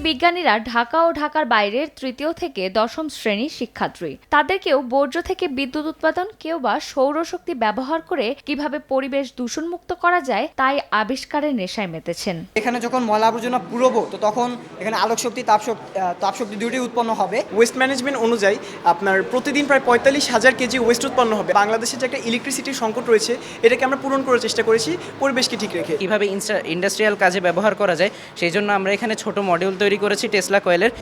বিজ্ঞানীরা ঢাকা ও ঢাকার বাইরের তৃতীয় থেকে দশম শ্রেণীর শিক্ষার্থী। তাদের কেউ বর্জ্য থেকে বিদ্যুৎ উৎপাদন, কেউ বা সৌরশক্তি ব্যবহার করে কিভাবে পরিবেশ দূষণমুক্ত করা যায় তাই আবিষ্কারের নেশায় মেতেছেন। এখানে যখন ময়লা আবর্জনা পুরোবো তো তখন এখানে আলোকশক্তি তাপশক্তি দুটোই উৎপন্ন হবে। ওয়েস্ট ম্যানেজমেন্ট অনুযায়ী আপনার প্রতিদিন প্রায় 45,000 কেজি ওয়েস্ট উৎপন্ন হবে। বাংলাদেশে যে একটা ইলেকট্রিসিটির সংকট রয়েছে এটাকে আমরা পূরণ করার চেষ্টা করেছি পরিবেশকে ঠিক রেখে। কিভাবে ইন্ডাস্ট্রিয়াল কাজে ব্যবহার করা যায় সেই জন্য আমরা এখানে ছোট মডিউল তৈরি করেছি টেসলা কয়েলের।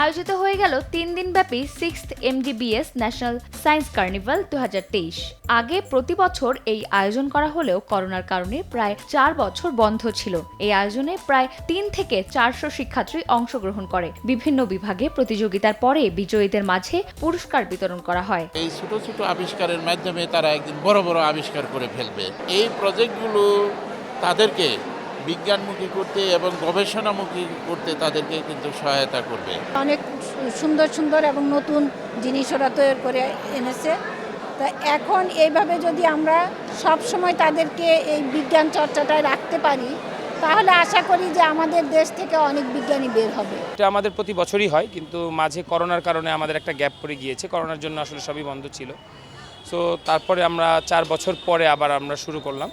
আয়োজিত হয়ে গেল 3 দিনব্যাপী 6th MDBS national science carnival 2023। আগে প্রতি বছর এই আয়োজন করা হলেও করোনার কারণে প্রায় 4 বছর বন্ধ ছিল। এই আয়োজনে প্রায় 3 থেকে 400 শিক্ষার্থী অংশগ্রহণ করে। বিভিন্ন বিভাগে প্রতিযোগিতার পরে বিজয়ীদের মাঝে পুরস্কার বিতরণ করা হয়। এই ছোট ছোট আবিষ্কারের মাধ্যমে তারা একদিন বড় বড় আবিষ্কার করে ফেলবে। এই প্রজেক্টগুলো তাদেরকে বিজ্ঞানমুখী করতে এবং গবেষণামুখী করতে তাদেরকে কিন্তু সহায়তা করবে। অনেক সুন্দর সুন্দর এবং নতুন জিনিস ওরা তৈরি করে এনেছে। তা এখন এইভাবে যদি আমরা সব সময় তাদেরকে এই বিজ্ঞান চর্চাটায় রাখতে পারি তাহলে আশা করি যে আমাদের দেশ থেকে অনেক বিজ্ঞানী বের হবে। এটা আমাদের প্রতি বছরই হয়, কিন্তু মাঝে করোনার কারণে আমাদের একটা গ্যাপ পড়ে গিয়েছে। করোনার জন্য আসলে সবই বন্ধ ছিল। সো তারপরে আমরা 4 বছর পরে আবার আমরা শুরু করলাম।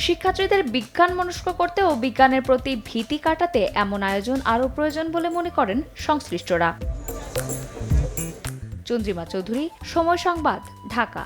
শিক্ষার্থীদের বিজ্ঞান মনস্ক করতে ও বিজ্ঞানের প্রতি ভীতি কাটাতে এমন আয়োজন আরও প্রয়োজন বলে মনে করেন সংশ্লিষ্টরা। চন্দ্রিমা চৌধুরী, সময় সংবাদ, ঢাকা।